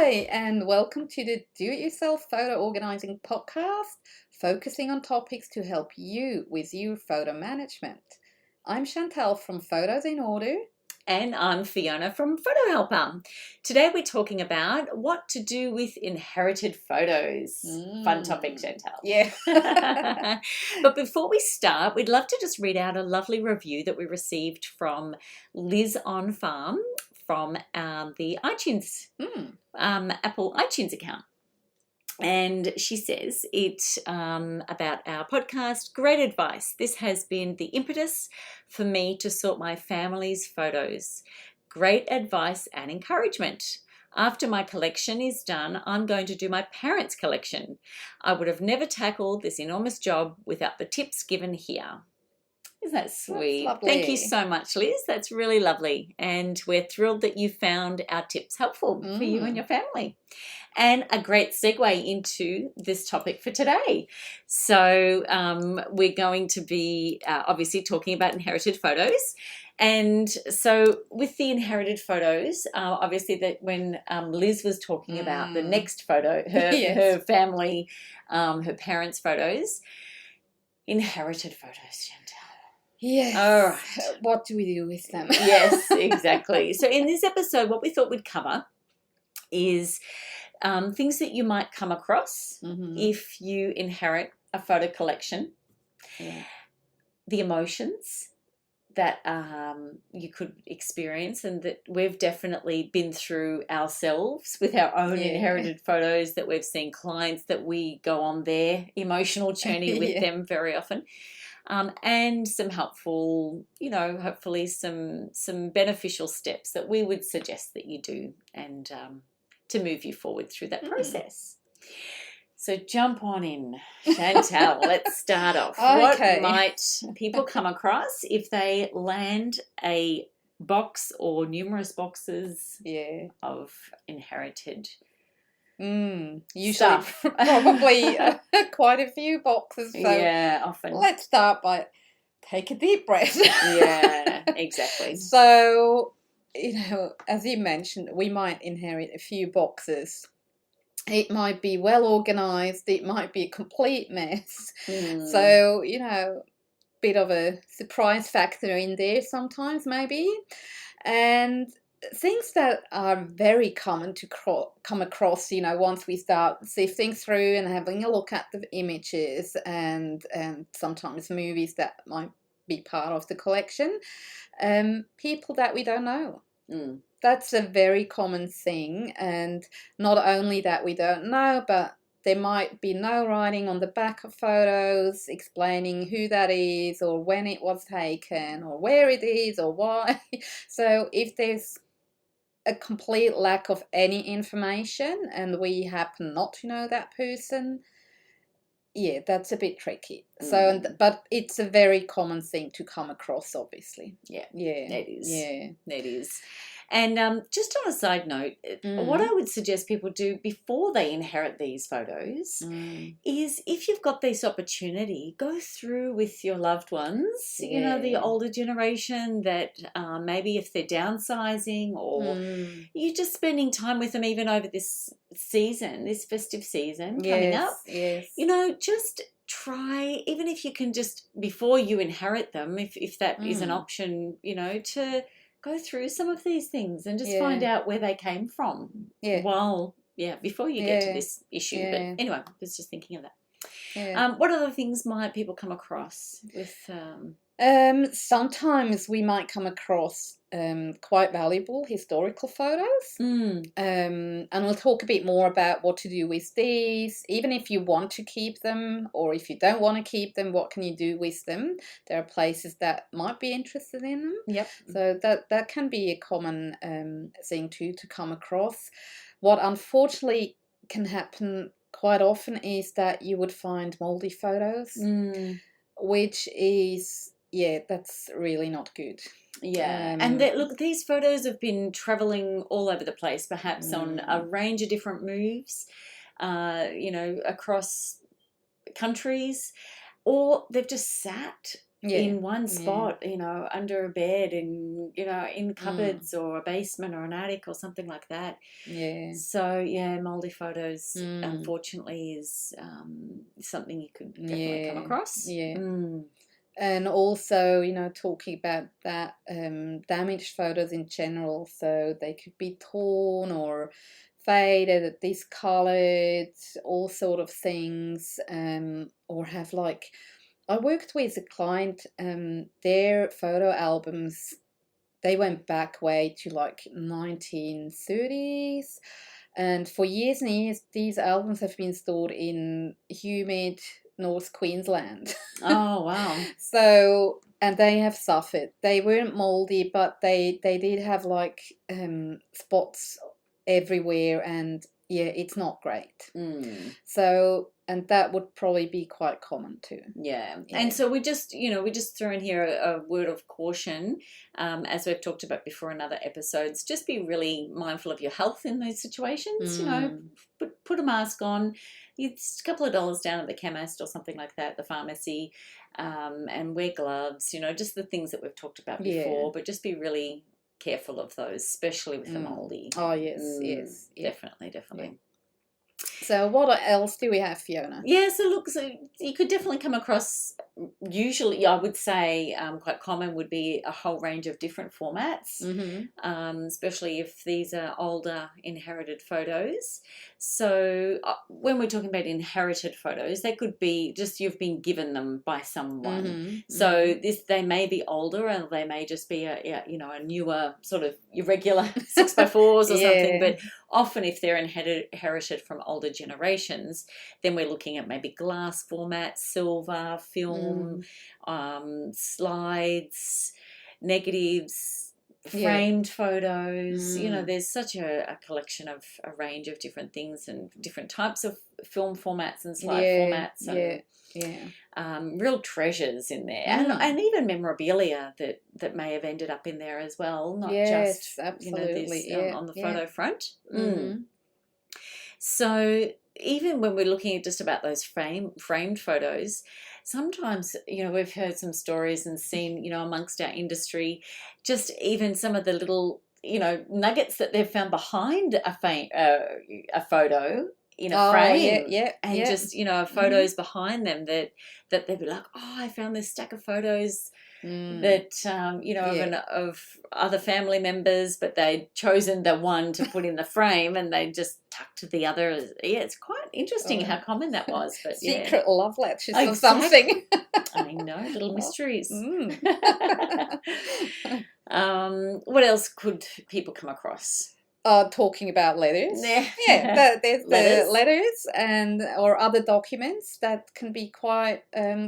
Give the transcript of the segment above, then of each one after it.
Hi, and welcome to the Do It Yourself Photo Organising podcast, focusing on topics to help you with your photo management. I'm Chantal from Photos in Order. And I'm Fiona from Photo Helper. Today we're talking about what to do with inherited photos. Fun topic, Chantal. Yeah. But before we start, we'd love to just read out a lovely review that we received from Liz on Farm from the iTunes, Apple iTunes account. And she says about our podcast, great advice. This has been the impetus for me to sort my family's photos. Great advice and encouragement. After my collection is done, I'm going to do my parents' collection. I would have never tackled this enormous job without the tips given here. Isn't that sweet? Thank you so much, Liz. That's really lovely. And we're thrilled that you found our tips helpful for you and your family. And a great segue into this topic for today. So we're going to be obviously talking about inherited photos. And so with the inherited photos, obviously that when Liz was talking about the next photo, her family, her parents' photos, inherited photos, Chantal. Yes. All right. What do we do with them? Yes, exactly. So in this episode, what we thought we'd cover is things that you might come across if you inherit a photo collection, the emotions that you could experience and that we've definitely been through ourselves with our own inherited photos, that we've seen clients that we go on their emotional journey with them very often. And some helpful, hopefully some beneficial steps that we would suggest that you do and to move you forward through that process. So jump on in, Chantal. Let's start off. Okay. What might people come across if they land a box or numerous boxes of inherited Usually probably quite a few boxes. So often. Let's start by take a deep breath. Yeah, exactly. So, as you mentioned, we might inherit a few boxes. It might be well organised. It might be a complete mess. So, bit of a surprise factor in there sometimes maybe. And things that are very common to come across, once we start sifting through and having a look at the images and sometimes movies that might be part of the collection, people that we don't know. That's a very common thing, and not only that we don't know, but there might be no writing on the back of photos explaining who that is or when it was taken or where it is or why. So if there's a complete lack of any information and we happen not to know that person, that's a bit tricky. So, but it's a very common thing to come across, obviously. It is. And just on a side note, what I would suggest people do before they inherit these photos is, if you've got this opportunity, go through with your loved ones, the older generation that maybe if they're downsizing or you're just spending time with them even over this season, this festive season coming up, just try, even if you can just, before you inherit them, if that is an option, to go through some of these things and just find out where they came from before you get to this issue. But anyway, I was just thinking of that. What other things might people come across with... sometimes we might come across quite valuable historical photos, and we'll talk a bit more about what to do with these. Even if you want to keep them, or if you don't want to keep them, what can you do with them? There are places that might be interested in them. Yep. So that can be a common thing to come across. What unfortunately can happen quite often is that you would find mouldy photos, which is... that's really not good. And look, these photos have been travelling all over the place, perhaps on a range of different moves, across countries, or they've just sat in one spot, under a bed, in cupboards or a basement or an attic or something like that. Yeah. So mouldy photos, unfortunately, is something you could definitely come across. Yeah. And also, talking about that, damaged photos in general, so they could be torn or faded, discolored, all sort of things, or have like, I worked with a client, their photo albums, they went back way to like 1930s, and for years and years, these albums have been stored in humid North Queensland. Oh, wow. So, and they have suffered. They weren't moldy, but they did have like spots everywhere, and it's not great. So, and that would probably be quite common too. Yeah. And so we just throw in here a word of caution, as we've talked about before in other episodes. Just be really mindful of your health in those situations. Put a mask on. It's a couple of dollars down at the chemist or something like that, the pharmacy, and wear gloves. Just the things that we've talked about before. But just be really careful of those, especially with the mouldy. Oh yes. Definitely. Yeah. So what else do we have, Fiona? Yeah, so you could definitely come across, usually I would say quite common would be a whole range of different formats, especially if these are older inherited photos. So when we're talking about inherited photos, they could be just you've been given them by someone. So they may be older, and they may just be a newer sort of irregular 6x4s or something, but often if they're inherited from older generations, then we're looking at maybe glass format, silver, film, slides, negatives, framed photos. There's such a collection of a range of different things and different types of film formats and slide formats. And, real treasures in there, and even memorabilia that may have ended up in there as well, not just absolutely on the photo front. So even when we're looking at just about those framed photos, sometimes we've heard some stories and seen amongst our industry, just even some of the little nuggets that they've found behind a photo in a frame, just photos behind them that they'd be like, oh, I found this stack of photos that of other family members, but they'd chosen the one to put in the frame, and they just tucked the other. It's quite interesting how common that was. But secret love letters or something. I know, little mysteries. What else could people come across? Talking about letters. There's the letters or other documents that can be quite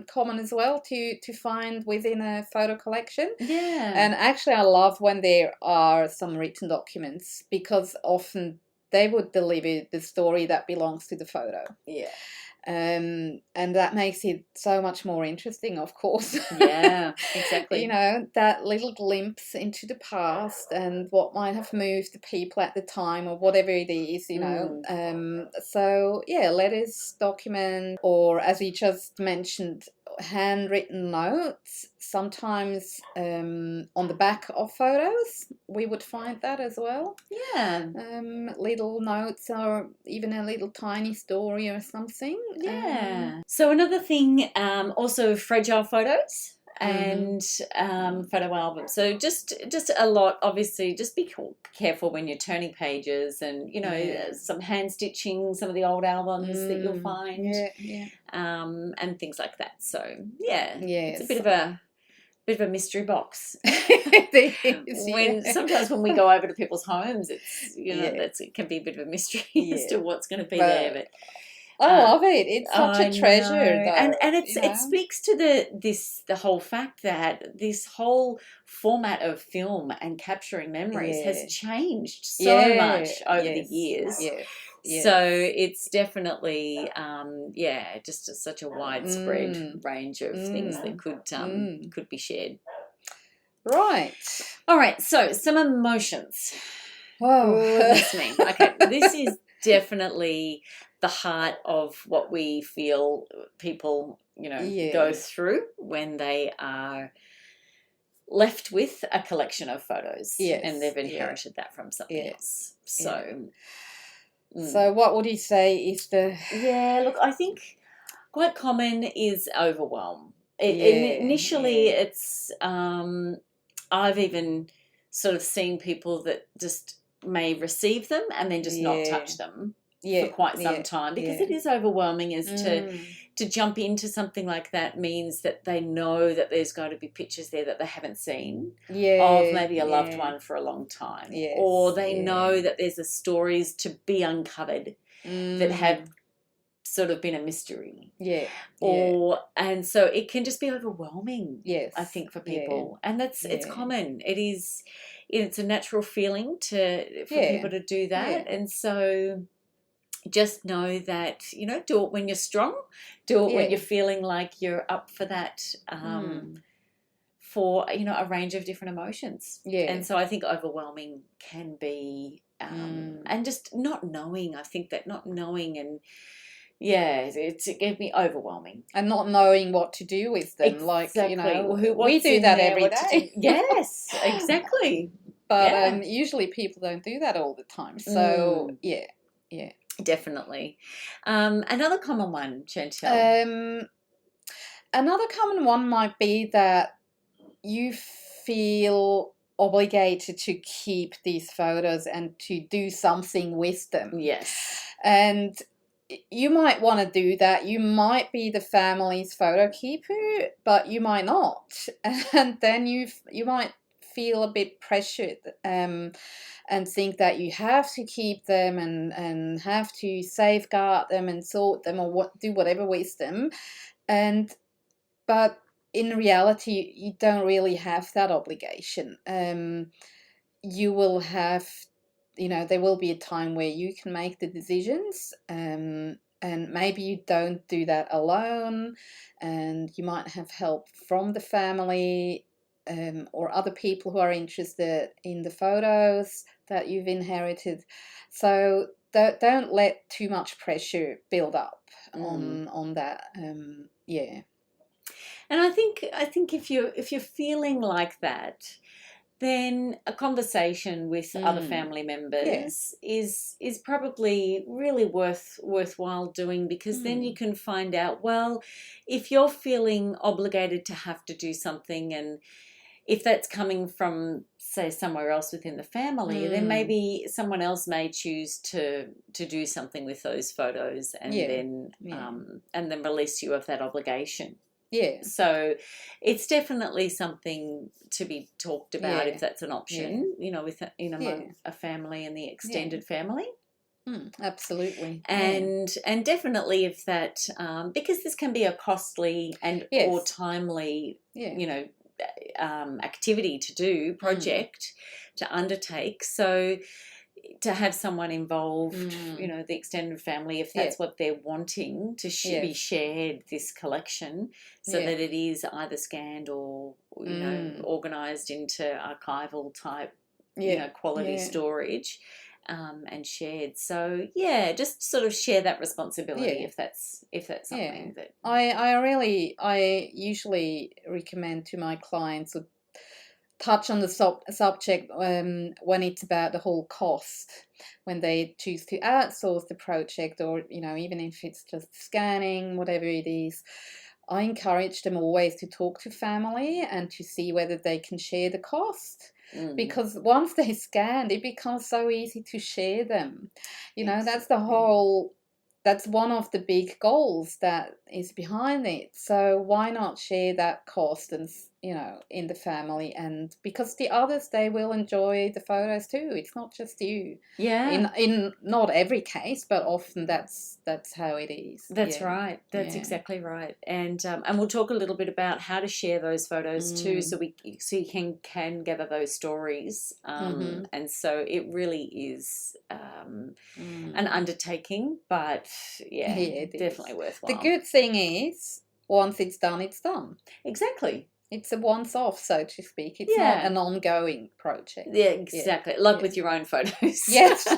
common as well to find within a photo collection. And actually I love when there are some written documents, because often they would deliver the story that belongs to the photo. And that makes it so much more interesting, of course. Yeah, exactly. That little glimpse into the past and what might have moved the people at the time, or whatever it is, So, letters, document, or as we just mentioned, handwritten notes, sometimes on the back of photos we would find that as well. Little notes, or even a little tiny story or something. So another thing, also fragile photos and photo albums. So just a lot, obviously, just be careful when you're turning pages, and some hand stitching some of the old albums that you'll find, and things like that. So it's a bit of a mystery box. Sometimes when we go over to people's homes, it's it can be a bit of a mystery as to what's going to be there, but I love it. It's such a treasure, though. And it speaks to the whole fact that this whole format of film and capturing memories has changed so much over the years. So it's definitely just such a widespread range of things that could be shared. Right. All right. So some emotions. Whoa. Goodness me. Okay. This is definitely the heart of what we feel people go through when they are left with a collection of photos, and they've inherited that from something else. So, so what would you say is the? Yeah, look, I think quite common is overwhelm. Initially, it's I've even sort of seen people that just may receive them and then just not touch them for quite some time, because it is overwhelming. To jump into something like that means that they know that there's going to be pictures there that they haven't seen of maybe a loved one for a long time, or they know that there's stories to be uncovered that have sort of been a mystery. And so it can just be overwhelming, I think, for people. And it's common. It's a natural feeling for people to do that. And so just know that, do it when you're strong, do it when you're feeling like you're up for that, for, a range of different emotions. And so I think overwhelming can be, and just not knowing, I think that not knowing and, it gave me overwhelming. And not knowing what to do with them. Exactly. Like, we do that every day. Yes, exactly. But usually people don't do that all the time. So, yeah. Definitely. Another common one, Chantal. Another common one might be that you feel obligated to keep these photos and to do something with them. Yes. And you might want to do that. You might be the family's photo keeper, but you might not. And then you might feel a bit pressured and think that you have to keep them and have to safeguard them and sort them or do whatever with them. But in reality, you don't really have that obligation. You will have, there will be a time where you can make the decisions, and maybe you don't do that alone, and you might have help from the family, or other people who are interested in the photos that you've inherited. So don't let too much pressure build up on that. And I think if you're feeling like that, then a conversation with other family members is probably really worthwhile doing, because then you can find out, well, if you're feeling obligated to have to do something, and if that's coming from, say, somewhere else within the family, then maybe someone else may choose to do something with those photos and then release you of that obligation. So it's definitely something to be talked about if that's an option, among a family and the extended family. Absolutely. And definitely if that, because this can be a costly and or timely, activity to do, project to undertake. So to have someone involved, the extended family, if that's what they're wanting to be shared, this collection, so that it is either scanned or organised into archival type, quality storage, and shared. So just sort of share that responsibility if that's something that I usually recommend to my clients to touch on the subject when it's about the whole cost, when they choose to outsource the project, or even if it's just scanning, whatever it is. I encourage them always to talk to family and to see whether they can share the cost. Because once they're scanned, it becomes so easy to share them. That's one of the big goals that is behind it. So why not share that cost and in the family, and because the others, they will enjoy the photos too. It's not just you. In not every case, but often that's how it is. That's right. That's exactly right. And we'll talk a little bit about how to share those photos too, so you can gather those stories. And so it really is an undertaking, but definitely worthwhile. The good thing is, once it's done, it's done. Exactly. It's a once-off, so to speak. It's not an ongoing project. Yeah, exactly. Like with your own photos. Yes.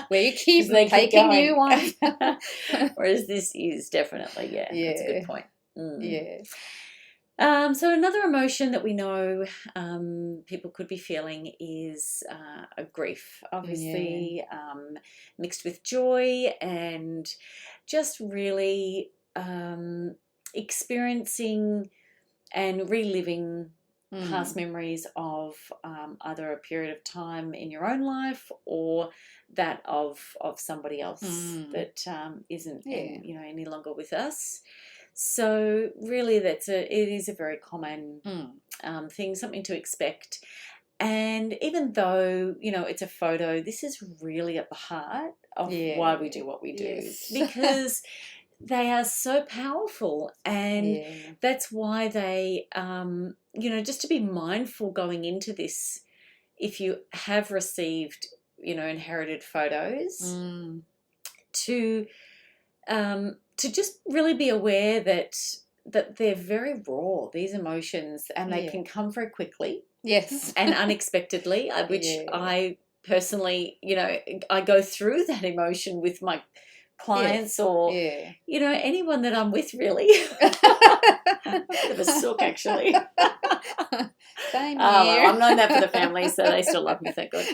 Where you keep taking new ones. Whereas this is definitely, that's a good point. Yeah. So another emotion that we know people could be feeling is a grief, obviously, mixed with joy, and just really experiencing and reliving past memories of either a period of time in your own life or that of somebody else that isn't any longer with us. So really, it is a very common thing, something to expect. And even though it's a photo, this is really at the heart of why we do what we do, because they are so powerful, and that's why they just to be mindful going into this, if you have received inherited photos, to just really be aware that they're very raw, these emotions, and they can come very quickly. Yes. And unexpectedly, which I personally, I go through that emotion with my clients or, anyone that I'm with, really. A bit of a sook, actually. Same here. Well, I'm known that for the family, so they still love me, thank God.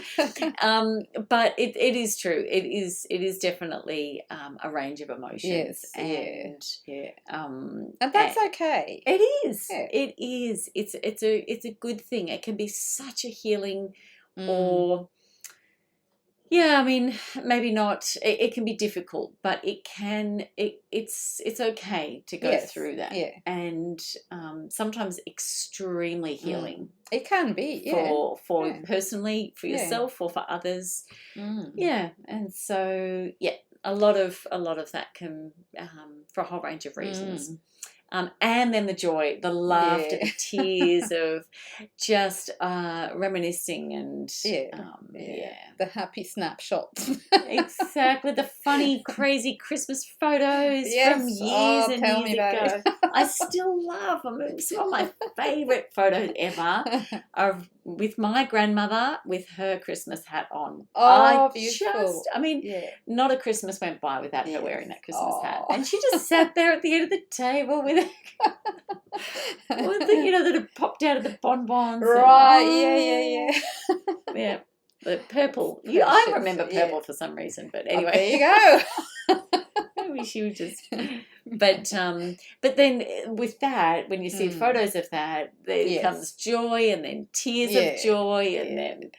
But it is true. It is definitely a range of emotions. Yes. And that's okay. It is. Yeah. It is. It's a good thing. It can be such a healing, or I mean, maybe not. It can be difficult, but it's okay to go through that. Yeah. And sometimes extremely healing. It can be, for personally, for yourself, or for others. Yeah. And so a lot of that can for a whole range of reasons. And then the joy, the laughter, the tears of just reminiscing and the happy snapshots. Exactly, the funny, crazy Christmas photos from years and years ago. I still love them. It's one of my favourite photos ever of with my grandmother with her Christmas hat on. Beautiful. Not a Christmas went by without her wearing that Christmas hat. And she just sat there at the end of the table with it. That had popped out of the bonbons. Right, Yeah. The purple. I remember purple for some reason, but anyway. There you go. Maybe she was just... But then with that, when you see photos of that, there comes joy, and then tears of joy, and then...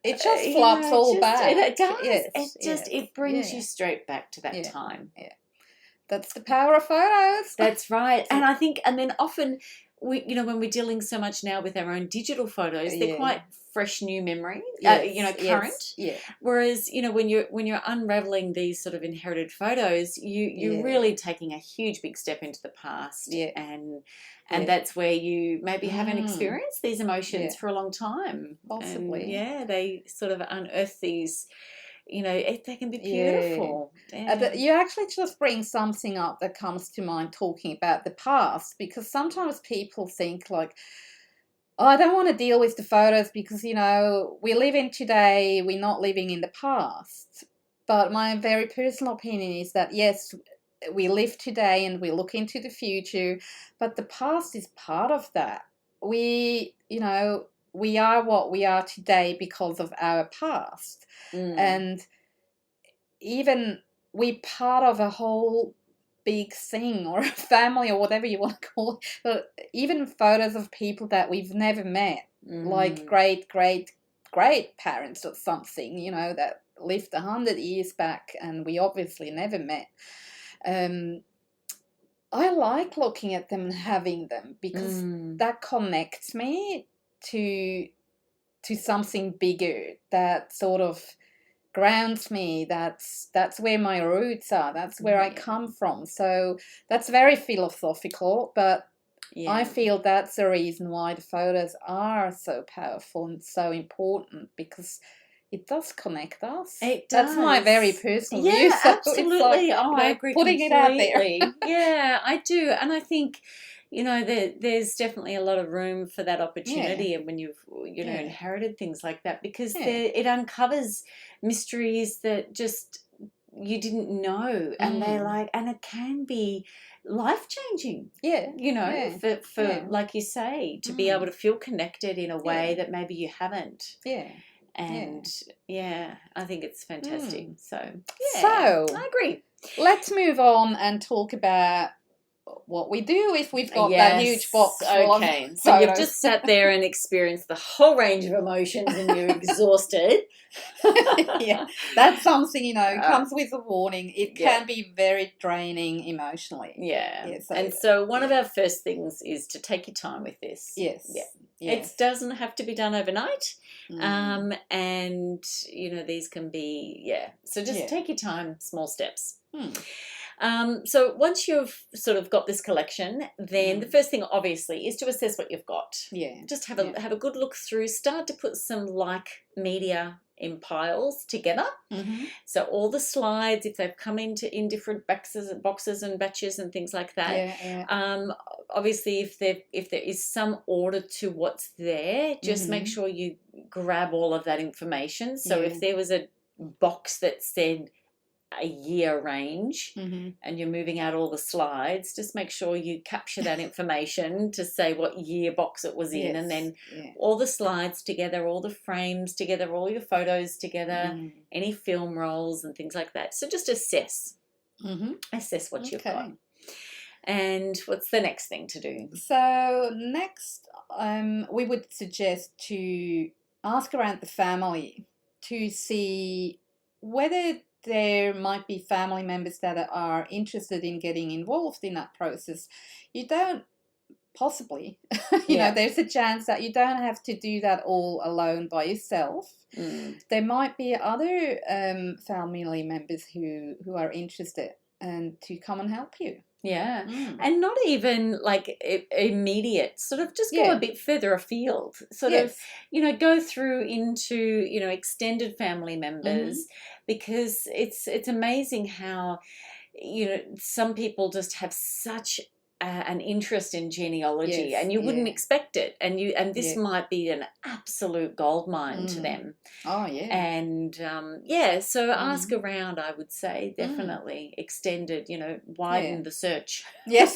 It just flops all back. It does. It brings you straight back to that time. Yeah. That's the power of photos. That's right. And I think, and then often we, when we're dealing so much now with our own digital photos, they're quite fresh new memory, current. Yeah. Whereas, when you're unraveling these sort of inherited photos, you're really taking a huge big step into the past. Yeah. And that's where you maybe haven't experienced these emotions for a long time. Possibly. And, they sort of unearth these. They can be beautiful. But you actually just bring something up that comes to mind talking about the past, because sometimes people think like, I don't want to deal with the photos because, we live in today, we're not living in the past. But my very personal opinion is that, yes, we live today and we look into the future, but the past is part of that. We are what we are today because of our past. And even we're part of a whole big thing or a family or whatever you want to call it. But even photos of people that we've never met, like great parents or something, that lived 100 years back and we obviously never met. I like looking at them and having them because that connects me to something bigger, that sort of grounds me. That's where my roots are. That's where I come from. So that's very philosophical, but I feel that's the reason why the photos are so powerful and so important, because it does connect us. It does. That's my very personal view. Yeah, absolutely. I agree putting completely. It out there. Yeah, I do. And I think, there's definitely a lot of room for that opportunity, and when you've, inherited things like that, because it uncovers mysteries that just you didn't know, and they're like, and it can be life-changing. Yeah. You know, Yeah. for like you say, to be able to feel connected in a way that maybe you haven't. Yeah. And I think it's fantastic. So So I agree. Let's move on and talk about what we do if we've got that huge box full of Okay, so you've just sat there and experienced the whole range of emotions and you're exhausted. Yeah, that's something, you know, comes with a warning. It can be very draining emotionally. Yeah. So one of our first things is to take your time with this. Yes. Yeah. It doesn't have to be done overnight. And, you know, these can be, so just take your time, small steps. So once you've sort of got this collection, then the first thing obviously is to assess what you've got. Yeah. Just have a good look through, start to put some media in piles together. So all the slides, if they've come in different boxes and batches and things like that. Obviously if there is some order to what's there, just make sure you grab all of that information. So if there was a box that said a year range and you're moving out all the slides, just make sure you capture that information to say what year box it was in, and then all the slides together, all the frames together, all your photos together, any film rolls and things like that. So just assess what you've got. And what's the next thing to do? So next, we would suggest to ask around the family to see whether there might be family members that are interested in getting involved in that process. You don't possibly, you know, there's a chance that you don't have to do that all alone by yourself. There might be other family members who are interested and to come and help you. Yeah. And not even like immediate, sort of just go a bit further afield, sort of, you know, go through into, you know, extended family members, because it's amazing how, you know, some people just have such an interest in genealogy, and you wouldn't expect it, and this might be an absolute goldmine to them. And so ask around, I would say, definitely extended, you know, widen the search. Yes.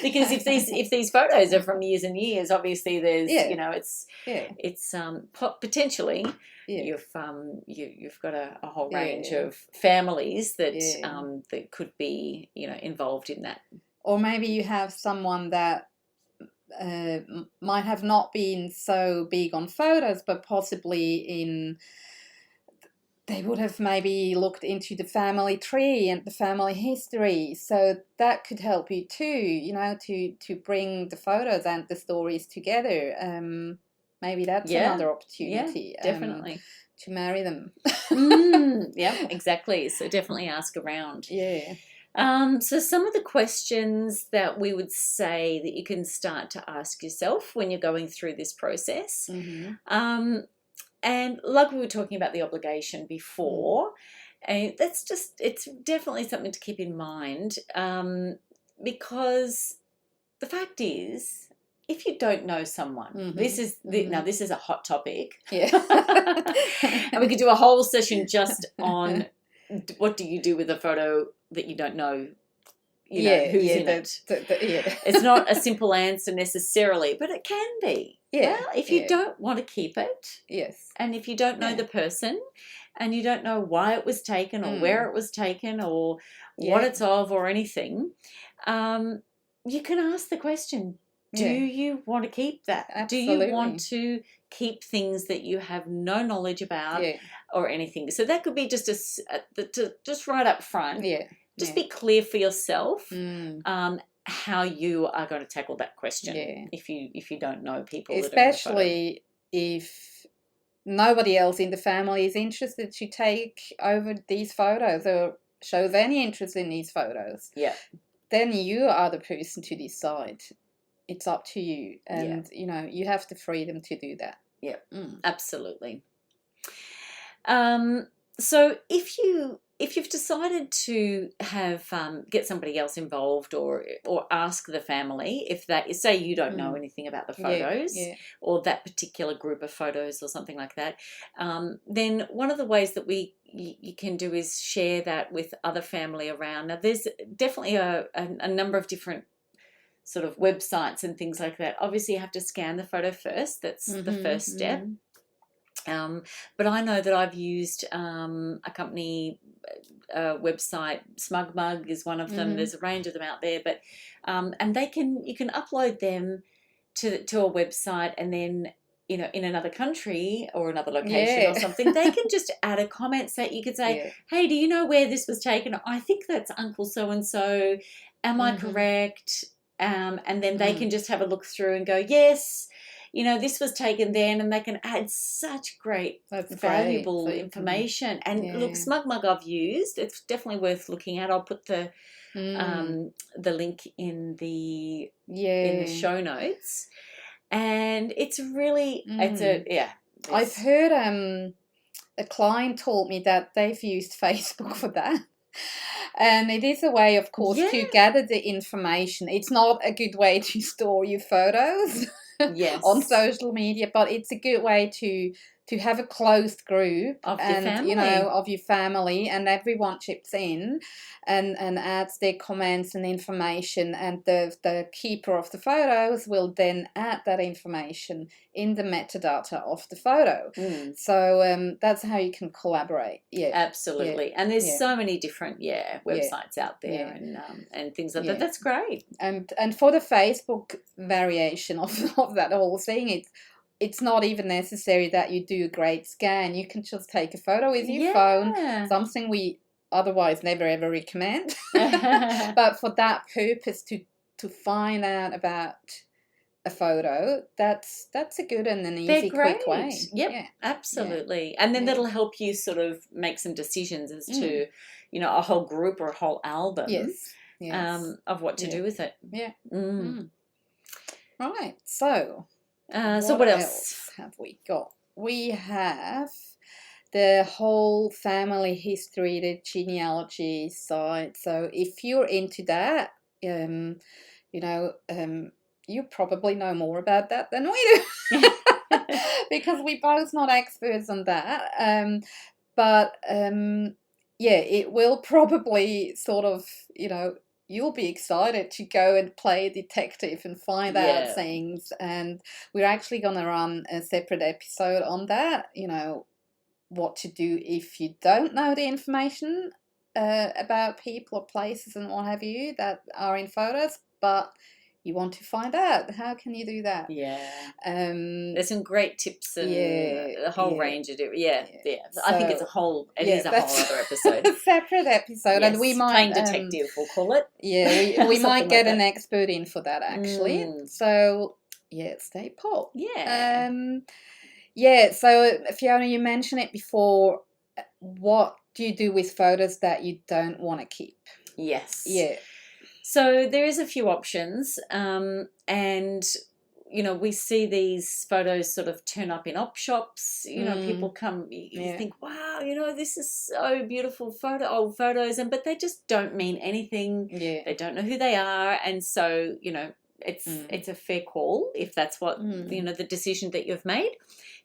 Because if these photos are from years and years, obviously there's you know, it's potentially you've got a whole range of families that that could be, you know, involved in that. Or maybe you have someone that might have not been so big on photos, but possibly they would have maybe looked into the family tree and the family history. So that could help you too, you know, to bring the photos and the stories together. Maybe that's another opportunity. Definitely. To marry them. Yeah, exactly. So definitely ask around. Yeah. So some of the questions that we would say that you can start to ask yourself when you're going through this process, and like we were talking about the obligation before, and it's definitely something to keep in mind, because the fact is, if you don't know someone, this is now this is a hot topic, and we could do a whole session just on what do you do with a photo that you don't know, you know, who's in it. It's not a simple answer necessarily, but it can be. Well, if you don't want to keep it, and if you don't know the person, and you don't know why it was taken or where it was taken or what it's of or anything, you can ask the question, do you want to keep that? Absolutely. Do you want to keep things that you have no knowledge about or anything? So that could be just just right up front. Just be clear for yourself how you are going to tackle that question if you don't know people. Especially if nobody else in the family is interested to take over these photos or shows any interest in these photos. Then you are the person to decide. It's up to you, and you know, you have the freedom to do that. Absolutely. So if you if you've decided to have get somebody else involved, or ask the family, if that is, say you don't know anything about the photos, or that particular group of photos or something like that, then one of the ways that you can do is share that with other family around. Now, there's definitely a number of different sort of websites and things like that. Obviously, you have to scan the photo first. That's the first step. But I know that I've used a company website. Smug Mug is one of them. There's a range of them out there, but and you can upload them to a website, and then, you know, in another country or another location or something, they can just add a comment. So you could say, hey, do you know where this was taken? I think that's Uncle so and so. Am I correct? And then they can just have a look through and go, yes, you know, this was taken then, and they can add such great, valuable information. And look, Smug Mug I've used. It's definitely worth looking at. I'll put the link in the show notes. And it's really, I've heard a client told me that they've used Facebook for that. And it is a way, of course, to gather the information. It's not a good way to store your photos on social media, but it's a good way to have a closed group of your family. You know, of your family, and everyone chips in and adds their comments and information, and the keeper of the photos will then add that information in the metadata of the photo. So that's how you can collaborate. Absolutely. And there's so many different websites out there and things like that. That's great. And for the Facebook variation of that whole thing, it's not even necessary that you do a great scan. You can just take a photo with your phone, something we otherwise never ever recommend. But for that purpose, to find out about a photo, that's a good and an easy, quick way. Yep, absolutely. And then that'll help you sort of make some decisions as to, you know, a whole group or a whole album of what to do with it. Right, so... so what else have we got? We have the whole family history, the genealogy side. So if you're into that, you know, you probably know more about that than we do, because we're both not experts on that. But it will probably sort of, you know, you'll be excited to go and play detective and find out things. And we're actually going to run a separate episode on that, you know, what to do if you don't know the information about people or places and what have you that are in photos, but you want to find out. How can you do that? There's some great tips and a whole range of it. So, I think it's a whole other episode. A separate episode. And we might... Playing detective, we'll call it. We might get an expert in for that, actually. So, stay put. So, Fiona, you mentioned it before. What do you do with photos that you don't want to keep? Yes. So there is a few options, and, you know, we see these photos sort of turn up in op shops. You know, people come, you think, wow, you know, this is so beautiful old photos, but they just don't mean anything. They don't know who they are, and so, you know, it's a fair call if that's what, you know, the decision that you've made.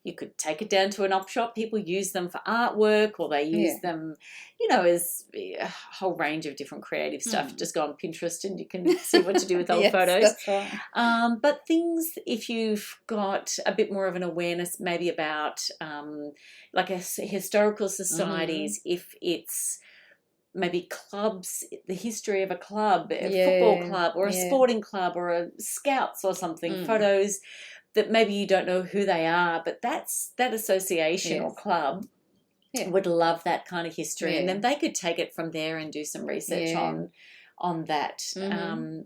You could take it down to an op shop. People use them for artwork, or they use them, you know, as a whole range of different creative stuff. Just go on Pinterest and you can see what to do with old photos. That's right. But things, if you've got a bit more of an awareness maybe about like historical societies, if it's maybe clubs, the history of a club, a football club or a sporting club or a scouts or something, photos that maybe you don't know who they are, but that association or club would love that kind of history, and then they could take it from there and do some research on that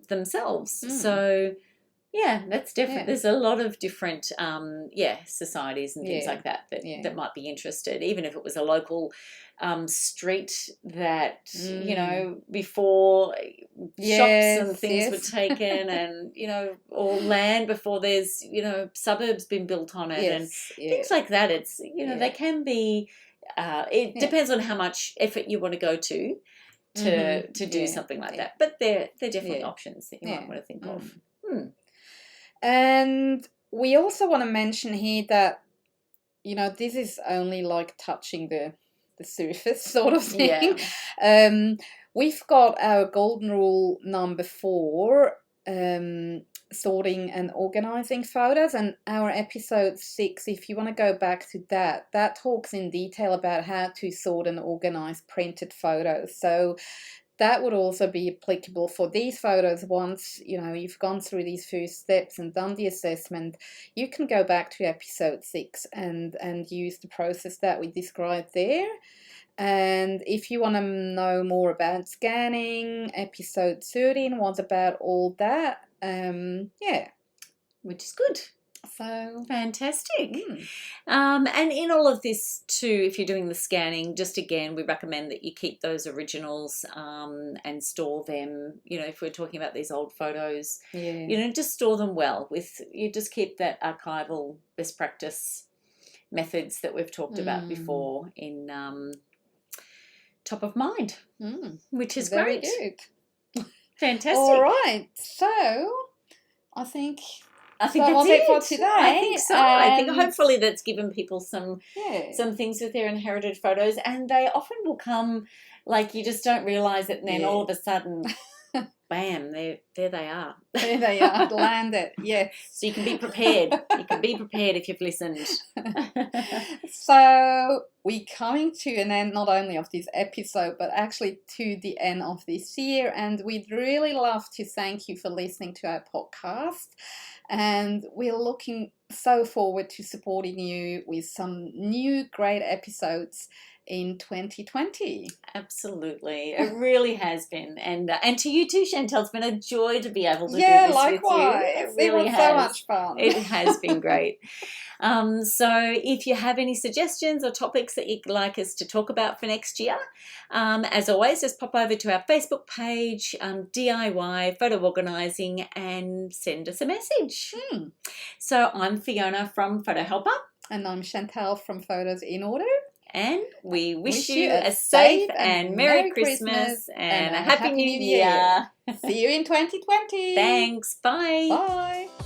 themselves. So that's different. There's a lot of different societies and things like that that might be interested, even if it was a local street that, you know, before shops and things were taken, and, you know, or land before there's, you know, suburbs been built on it and things like that. It's, you know, they can be It depends on how much effort you want to go to do something like that. But they're definitely options that you might want to think of. And we also want to mention here that, you know, this is only like touching the surface sort of thing. We've got our golden rule number 4, sorting and organising photos, and our episode 6, if you want to go back to that talks in detail about how to sort and organise printed photos. So that would also be applicable for these photos. Once, you know, you've gone through these first steps and done the assessment, you can go back to episode 6 and use the process that we described there. And if you want to know more about scanning, episode 13 was about all that. Which is good. So fantastic. And in all of this too, if you're doing the scanning, just again, we recommend that you keep those originals and store them. You know, if we're talking about these old photos, you know, just store them well. You just keep that archival best practice methods that we've talked about before in top of mind, which is very great. Good. Fantastic. All right, so I think that's it for today. I think so. I think hopefully that's given people some things with their inherited photos, and they often will come like you just don't realise it, and then all of a sudden, bam, there they are. There they are, landed. Yeah. So you can be prepared. You can be prepared if you've listened. So we're coming to an end not only of this episode, but actually to the end of this year, and we'd really love to thank you for listening to our podcast. And we're looking so forward to supporting you with some new great episodes in 2020. Absolutely. It really has been. And to you too, Chantal. It's been a joy to be able to do this likewise. with you. It really was has. So much fun. It has been great. So if you have any suggestions or topics that you'd like us to talk about for next year, as always, just pop over to our Facebook page, DIY Photo Organising, and send us a message. So I'm Fiona from Photo Helper. And I'm Chantal from Photos in Order. And we wish you a safe and Merry Christmas and a Happy New Year. See you in 2020. Thanks. Bye. Bye.